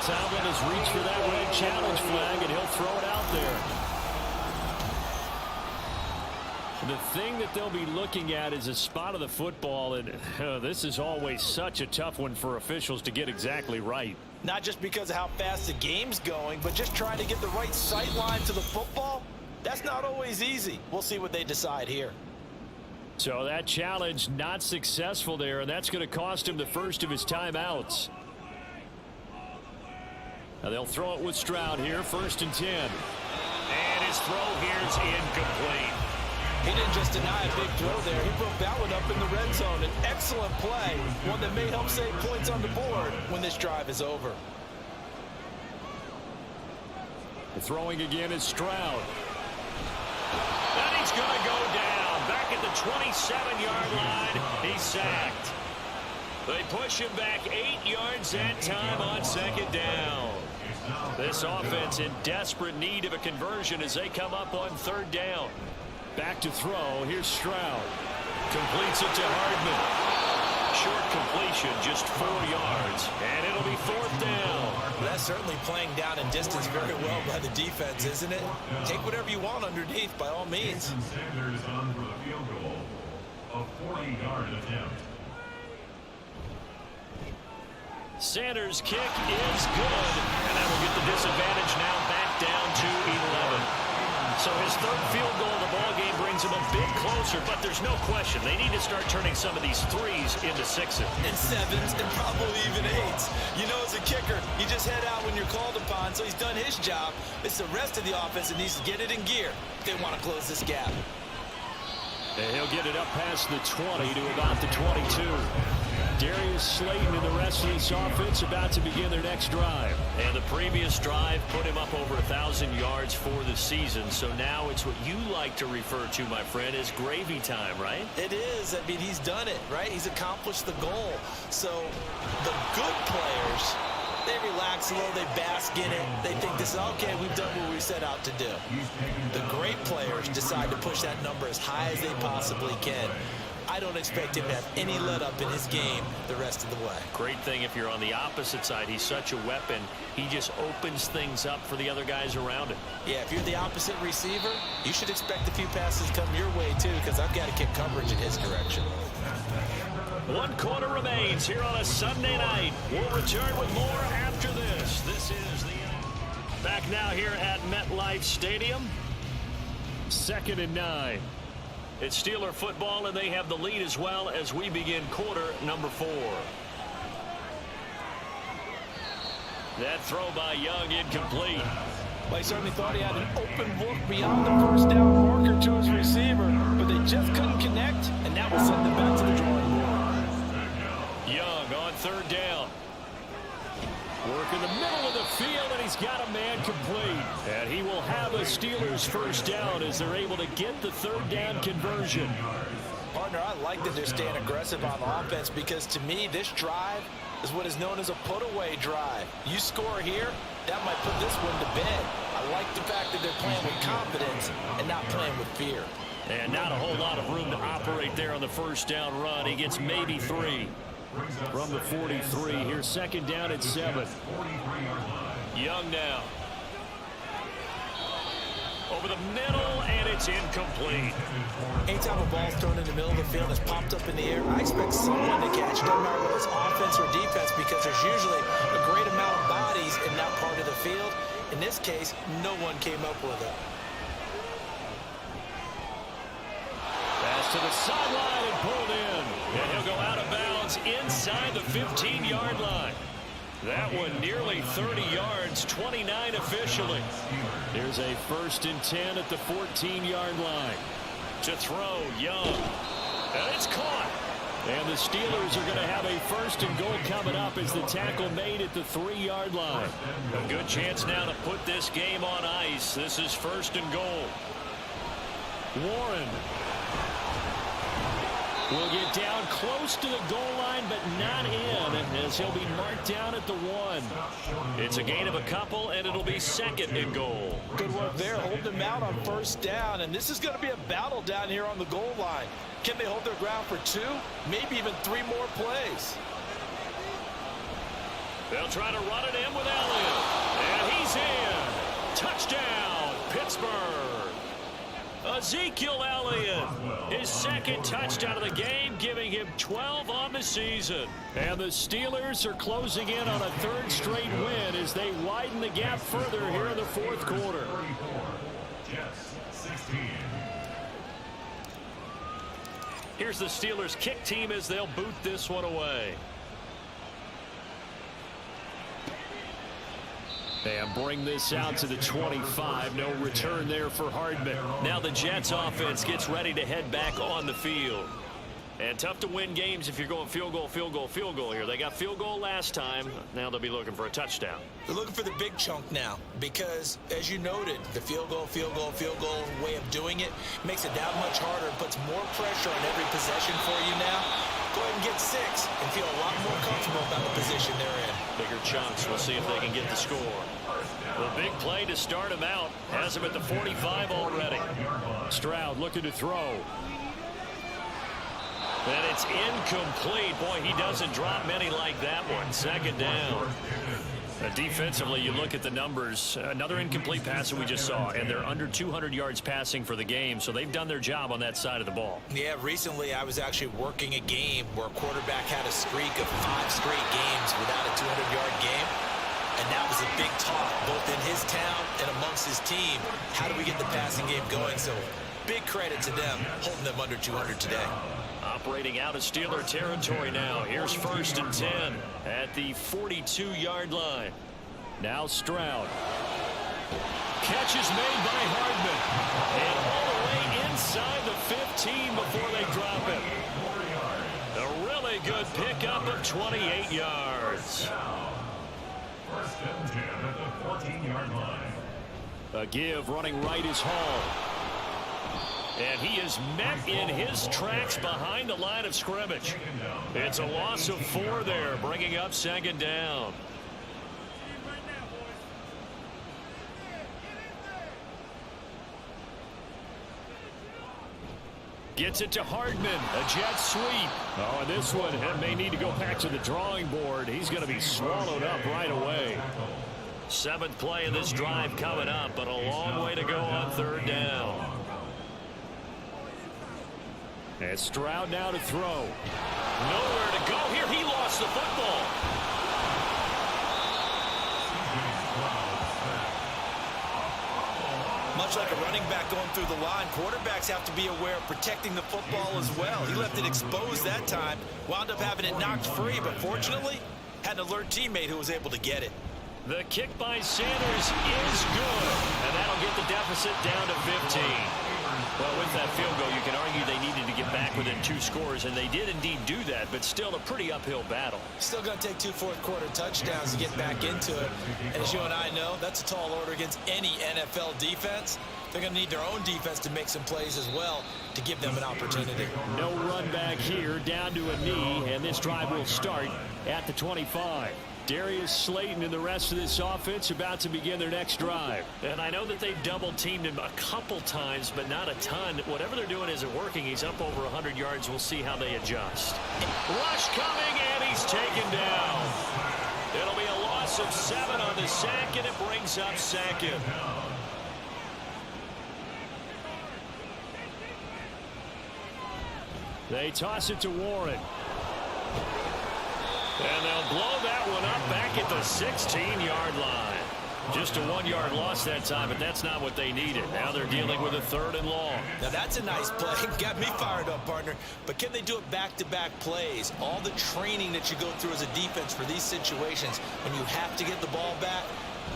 Talbot has reached for that red challenge flag, and he'll throw it out there. The thing that they'll be looking at is a spot of the football, and this is always such a tough one for officials to get exactly right. Not just because of how fast the game's going, but just trying to get the right sight line to the football. That's not always easy. We'll see what they decide here. So that challenge not successful there, and that's going to cost him the first of his timeouts. Now they'll throw it with Stroud here, 1st and 10. And his throw here's incomplete. He didn't just deny a big throw there. He broke that one up in the red zone. An excellent play, one that may help save points on the board when this drive is over. The throwing again is Stroud. And he's going to go down. Back at the 27-yard line, he's sacked. They push him back 8 yards that time on 2nd down. This offense in desperate need of a conversion as they come up on 3rd down. Back to throw. Here's Stroud. Completes it to Hardman. Short completion, just 4 yards. And it'll be 4th down. That's certainly playing down in distance very well by the defense, isn't it? Take whatever you want underneath, by all means. Sanders on for the field goal. A 40-yard attempt. Sanders' kick is good. And that will get the disadvantage now back down to 11. So his third field goal of the ballgame brings them a bit closer, but there's no question they need to start turning some of these threes into sixes. And sevens, and probably even eights. You know, as a kicker, you just head out when you're called upon, so he's done his job. It's the rest of the offense that needs to get it in gear if they want to close this gap. And he'll get it up past the 20 to about the 22. Darius Slayton and the rest of this offense about to begin their next drive. And the previous drive put him up over 1,000 yards for the season. So now it's what you like to refer to, my friend, as gravy time, right? It is. I mean, he's done it, right? He's accomplished the goal. So the good players, they relax a little, they bask in it. They think this is, okay, we've done what we set out to do. The great players decide to push that number as high as they possibly can. I don't expect him to have any let-up in his game the rest of the way. Great thing if you're on the opposite side. He's such a weapon. He just opens things up for the other guys around him. Yeah, if you're the opposite receiver, you should expect a few passes come your way, too, because I've got to kick coverage in his direction. 1 quarter remains here on a Sunday night. We'll return with more after this. This is the back now here at MetLife Stadium. 2nd and 9. It's Steeler football, and they have the lead as well as we begin quarter number 4. That throw by Young incomplete. Well, he certainly thought he had an open look beyond the first down marker to his receiver, but they just couldn't connect, and that will send them back to the drawing board. Young on 3rd down. Work in the middle of the field, and he's got a man complete. And he will have a Steelers first down as they're able to get the 3rd down conversion. Partner, I like that they're staying aggressive on offense because, to me, this drive is what is known as a put-away drive. You score here, that might put this one to bed. I like the fact that they're playing with confidence and not playing with fear. And not a whole lot of room to operate there on the first down run. He gets maybe 3. From the 43, here's 2nd down at 7. Young now. Over the middle, and it's incomplete. Anytime a ball's thrown in the middle of the field that's popped up in the air, I expect someone to catch it, no matter whether it's offense or defense, because there's usually a great amount of bodies in that part of the field. In this case, no one came up with it. Pass to the sideline and pulled in. And he'll go out of bounds inside the 15-yard line. That one nearly 30 yards, 29 officially. There's a 1st and 10 at the 14-yard line. To throw, Young. And it's caught. And the Steelers are going to have a 1st and goal coming up as the tackle made at the 3-yard line. A good chance now to put this game on ice. This is 1st and goal. Warren will get down close to the goal line, but not in, as he'll be marked down at the 1. It's a gain of a couple, and it'll be 2nd and goal. Good work there, holding them out on 1st down, and this is going to be a battle down here on the goal line. Can they hold their ground for 2, maybe even 3 more plays? They'll try to run it in with Elliott, and he's in. Touchdown, Pittsburgh. Ezekiel Elliott, his 2nd touchdown of the game, giving him 12 on the season. And the Steelers are closing in on a 3rd straight win as they widen the gap further here in the 4th quarter. Here's the Steelers kick team as they'll boot this one away. And bring this out to the 25. No return there for Hardman. Now the Jets offense gets ready to head back on the field. And tough to win games if you're going field goal, field goal, field goal here. They got field goal last time. Now they'll be looking for a touchdown. They're looking for the big chunk now because, as you noted, the field goal way of doing it makes it that much harder. It puts more pressure on every possession for you now. Go ahead and get 6 and feel a lot more comfortable about the position they're in. Bigger chunks. We'll see if they can get the score. The big play to start him out. Has him at the 45 already. Stroud looking to throw. And it's incomplete. Boy, he doesn't drop many like that one. 2nd down. Defensively, you look at the numbers. Another incomplete pass that we just saw, and they're under 200 yards passing for the game, so they've done their job on that side of the ball. Yeah, recently I was actually working a game where a quarterback had a streak of 5 straight games without a 200-yard game. And that was a big talk, both in his town and amongst his team. How do we get the passing game going? So big credit to them, holding them under 200 today. Operating out of Steeler territory now. Here's 1st and 10 at the 42-yard line. Now Stroud. Catch is made by Hardman. And all the way inside the 15 before they drop it. A really good pickup of 28 yards. 1st and 10 at the 14-yard line. A give running right is Hall. And he is met in his tracks behind the line of scrimmage. It's a loss of 4 there, bringing up 2nd down. Gets it to Hardman, a jet sweep. Oh, and this one may need to go back to the drawing board. He's going to be swallowed up right away. 7th play of this drive coming up, but a long way to go on 3rd down. And Stroud now to throw. Nowhere to go here. He lost the football. Much like a running back going through the line, quarterbacks have to be aware of protecting the football as well. He left it exposed that time, wound up having it knocked free, but fortunately, had an alert teammate who was able to get it. The kick by Sanders is good, and that'll get the deficit down to 15. Well, with that field goal, you can argue they needed to get back within 2 scores, and they did indeed do that, but still a pretty uphill battle. Still going to take 2 fourth-quarter touchdowns to get back into it. And as you and I know, that's a tall order against any NFL defense. They're going to need their own defense to make some plays as well to give them an opportunity. No run back here, down to a knee, and this drive will start at the 25. Darius Slayton and the rest of this offense about to begin their next drive. And I know that they've double-teamed him a couple times, but not a ton. Whatever they're doing isn't working. He's up over 100 yards. We'll see how they adjust. Rush coming, and he's taken down. It'll be a loss of 7 on the sack, and it brings up 2nd. They toss it to Warren. And they'll blow that one up back at the 16-yard line. Just a 1-yard loss that time, but that's not what they needed. Now they're dealing with a 3rd and long. Now that's a nice play. Got me fired up, partner. But can they do it back-to-back plays? All the training that you go through as a defense for these situations, when you have to get the ball back,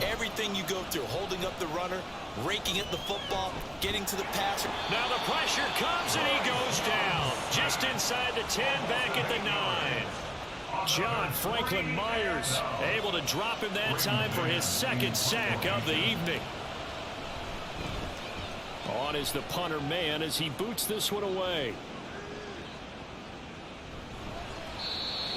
everything you go through, holding up the runner, raking at the football, getting to the passer. Now the pressure comes, and he goes down. Just inside the 10, back at the 9. John Franklin Myers able to drop him that time for his 2nd sack of the evening. On is the punter man as he boots this one away.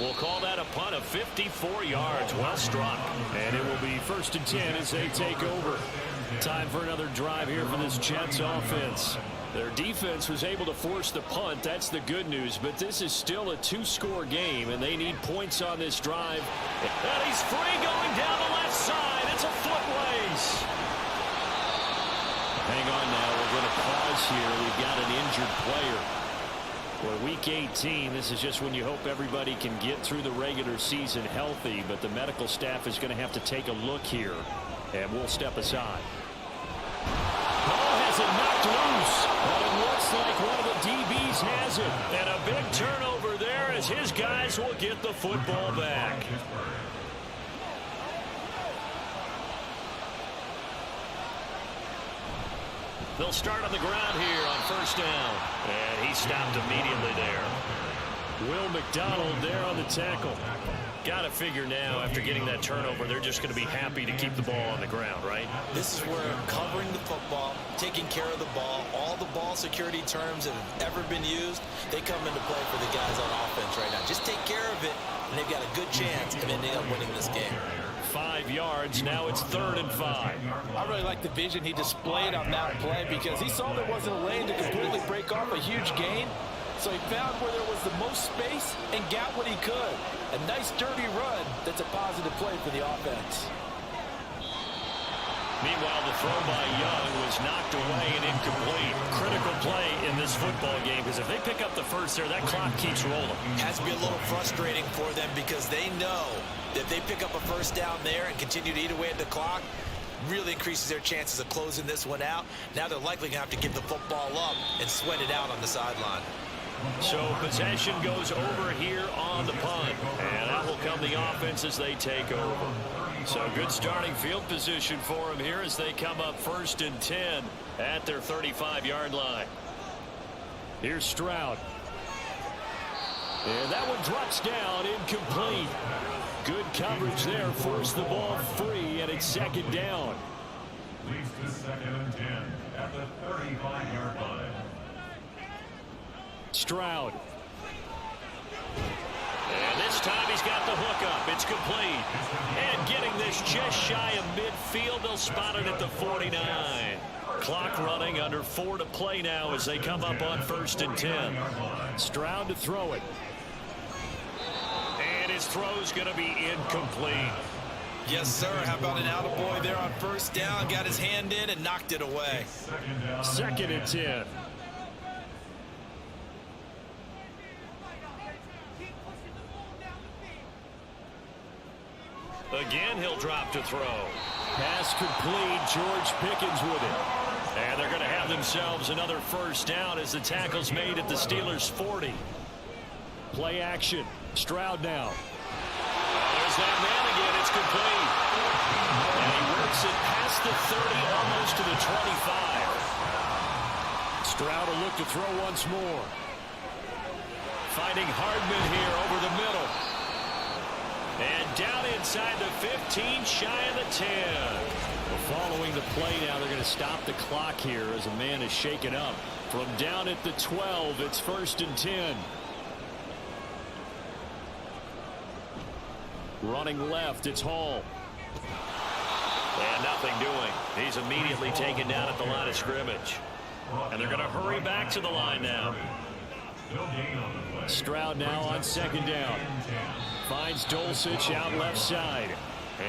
We'll call that a punt of 54 yards. Well struck. And it will be 1st and 10 as they take over. Time for another drive here for this Jets offense. Their defense was able to force the punt. That's the good news. But this is still a 2-score game, and they need points on this drive. And he's free going down the left side. It's a foot race. Hang on now. We're going to pause here. We've got an injured player. For Week 18, this is just when you hope everybody can get through the regular season healthy. But the medical staff is going to have to take a look here, and we'll step aside. Ball has it knocked loose, but it looks like one of the DBs has it. And a big turnover there as his guys will get the football back. They'll start on the ground here on 1st down. And he stopped immediately there. Will McDonald there on the tackle. Got to figure now, after getting that turnover, they're just going to be happy to keep the ball on the ground, right? This is where covering the football, taking care of the ball, all the ball security terms that have ever been used, they come into play for the guys on offense right now. Just take care of it, and they've got a good chance of ending up winning this game. 5 yards. Now it's 3rd and 5. I really like the vision he displayed on that play because he saw there wasn't a lane to completely break off a huge gain. So he found where there was the most space and got what he could. A nice dirty run that's a positive play for the offense. Meanwhile, the throw by Young was knocked away and incomplete. Critical play in this football game because if they pick up the first there, that clock keeps rolling. It has to be a little frustrating for them because they know If they pick up a first down there and continue to eat away at the clock, really increases their chances of closing this one out. Now they're likely going to have to give the football up and sweat it out on the sideline. So possession goes over here on the punt. And that will come the offense as they take over. So good starting field position for them here as they come up 1st and 10 at their 35-yard line. Here's Stroud. And that one drops down, incomplete. Good coverage there, forced the ball free, and it's 2nd down. Leads to 2nd and 10 at the 35-yard line. Stroud. And this time he's got the hook up. It's complete. And getting this just shy of midfield, they'll spot it at the 49. Clock running, under 4 to play now as they come up on 1st and 10. Stroud to throw it. And his throw's going to be incomplete. Yes, sir. How about an attaboy there on 1st down? Got his hand in and knocked it away. 2nd and 10. Again, he'll drop to throw. Pass complete. George Pickens with it. And they're going to have themselves another 1st down as the tackle's made at the Steelers' 40. Play action. Stroud now. There's that man again. It's complete. And he works it past the 30, almost to the 25. Stroud will look to throw once more. Finding Hardman here over the middle. And down inside the 15, shy of the 10. Well, following the play now, they're going to stop the clock here as a man is shaken up. From down at the 12, it's 1st and 10. Running left, it's Hall. And nothing doing. He's immediately taken down at the line of scrimmage. And they're going to hurry back to the line now. Stroud now on 2nd down. Finds Dulcich out left side.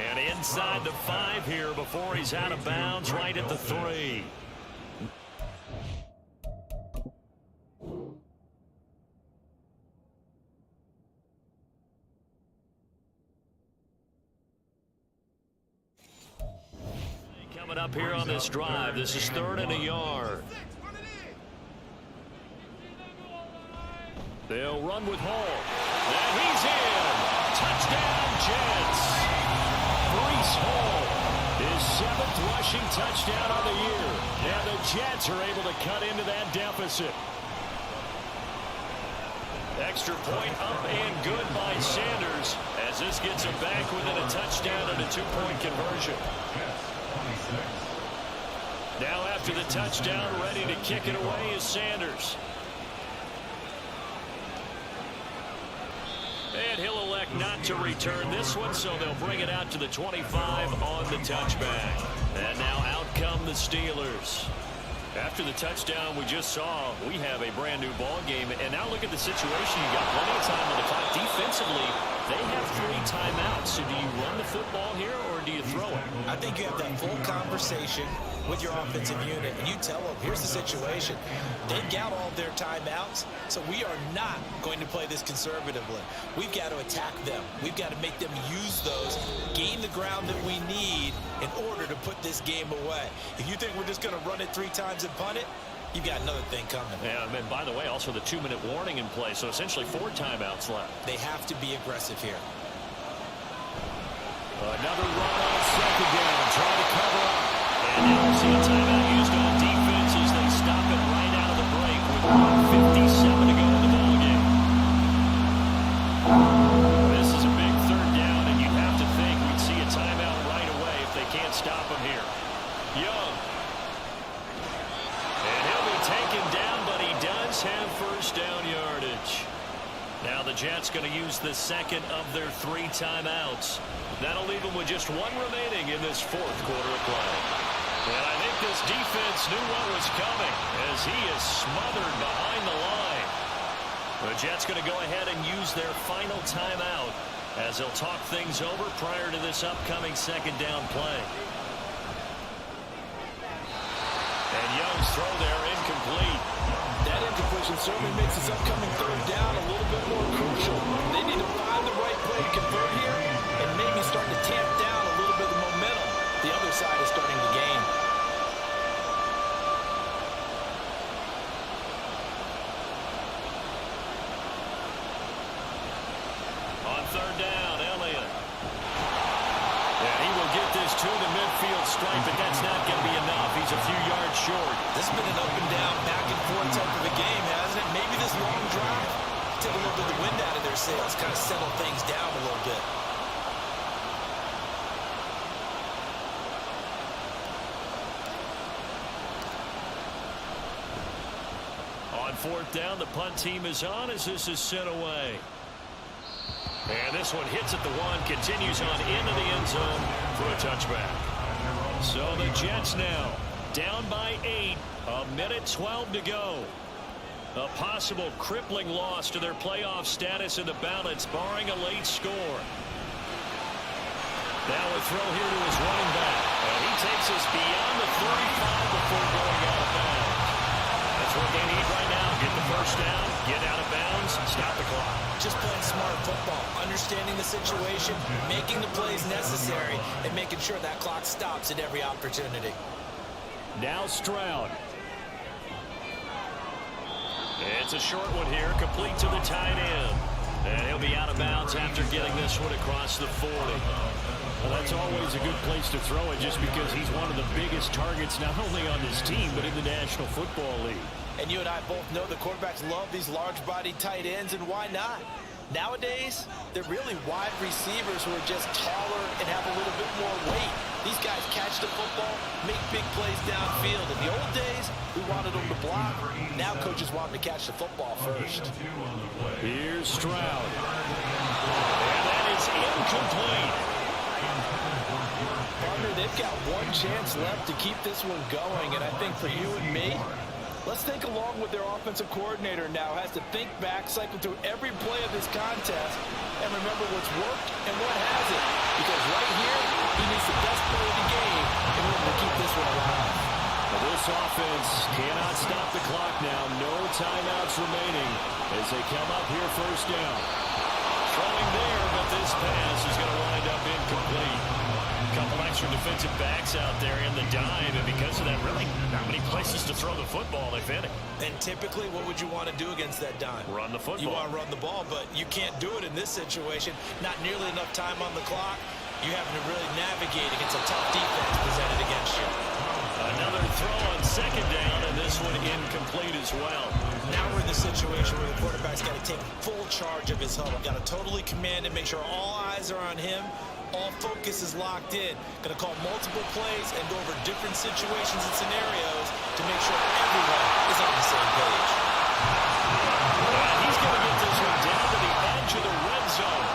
And inside the 5 here before he's out of bounds right at the 3. Coming up here on this drive, this is 3rd and a yard. They'll run with Hall. And he's in. Touchdown, Jets. Breece Hall, his 7th rushing touchdown on the year. And the Jets are able to cut into that deficit. Extra point up and good by Sanders as this gets him back within a touchdown and a 2-point conversion. Now after the touchdown, ready to kick it away is Sanders. And he'll elect not to return this one, so they'll bring it out to the 25 on the touchback. And now out come the Steelers. After the touchdown we just saw, we have a brand new ball game. And now look at the situation. You got plenty of time on the clock. Defensively, they have 3 timeouts. So do you run the football here or do you throw it? I think you have that full conversation with your offensive unit, and you tell them, here's the situation. They've got all of their timeouts, so we are not going to play this conservatively. We've got to attack them. We've got to make them use those, gain the ground that we need in order to put this game away. If you think we're just going to run it 3 times and punt it, you've got another thing coming. Yeah, and by the way, also the 2-minute warning in play, so essentially 4 timeouts left. They have to be aggressive here. Another run on 2nd down, trying to cover up. And now we'll see a timeout used on defense as they stop it right out of the break with 1:57 to go in the ballgame. This is a big 3rd down, and you'd have to think we'd see a timeout right away if they can't stop him here. Young. And he'll be taken down, but he does have 1st down yardage. Now the Jets going to use the 2nd of their 3 timeouts. That'll leave them with just 1 remaining in this 4th quarter of play. And I think this defense knew what was coming as he is smothered behind the line. The Jets going to go ahead and use their final timeout as they'll talk things over prior to this upcoming 2nd down play. And Young's throw there incomplete. That incompletion certainly makes this upcoming third down a little bit more crucial. They need to find the right play to convert here and maybe start to tamp down a little bit of the momentum the other side is starting to gain. On third down, Elliott. And he will get this to the midfield stripe, but that's not going to be enough. He's a few yards short. This has been an up and down, back and forth type of a game, hasn't it? Maybe this long drive took a little bit of the wind out of their sails, kind of settle things down a little bit. On fourth down, the punt team is on as this is sent away. And this one hits at the one, continues on into the end zone for a touchback. So the Jets now down by 8, a minute 12 to go. A possible crippling loss to their playoff status in the balance, barring a late score. Now a throw here to his running back. And he takes us beyond the 35 before going out of bounds. That's what they need right now. Get the first down, get out of bounds, stop the clock. Just playing smart football, understanding the situation, making the plays necessary, and making sure that clock stops at every opportunity. Now Stroud. It's a short one here, complete to the tight end. And he'll be out of bounds after getting this one across the 40. Well, that's always a good place to throw it just because he's one of the biggest targets not only on this team but in the National Football League. And you and I both know the quarterbacks love these large-bodied tight ends, and why not? Nowadays, they're really wide receivers who are just taller and have a little bit more weight. These guys catch the football, make big plays downfield. In the old days, we wanted them to block. Now coaches want them to catch the football first. Here's Stroud. And that is incomplete. Partner, they've got one chance left to keep this one going, and I think for you and me, let's think along with their offensive coordinator now has to think back, cycle through every play of this contest, and remember what's worked and what hasn't. Because right here, he needs the best play of the game in order to keep this one alive. Well, this offense cannot stop the clock now. No timeouts remaining as they come up here first down. Throwing there, but this pass is going to wind up incomplete. A couple extra defensive backs out there in the dime, and because of that, really not many places to throw the football, if any. And typically, what would you want to do against that dime? Run the football. You want to run the ball, but you can't do it in this situation. Not nearly enough time on the clock. You having to really navigate against a tough defense presented against you. Another throw on second down, and this one incomplete as well. Now we're in the situation where the quarterback's got to take full charge of his huddle. Got to totally command and make sure all eyes are on him. All focus is locked in. Going to call multiple plays and go over different situations and scenarios to make sure everyone is on the same page. And he's going to get this one down to the edge of the red zone.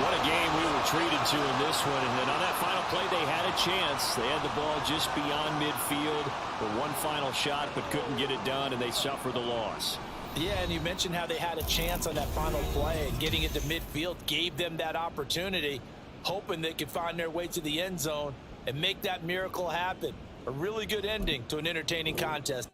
What a game we were treated to in this one. And then on that final play, they had a chance. They had the ball just beyond midfield for one final shot, but couldn't get it done, and they suffer the loss. Yeah, and you mentioned how they had a chance on that final play, and getting it to midfield gave them that opportunity, hoping they could find their way to the end zone and make that miracle happen. A really good ending to an entertaining contest.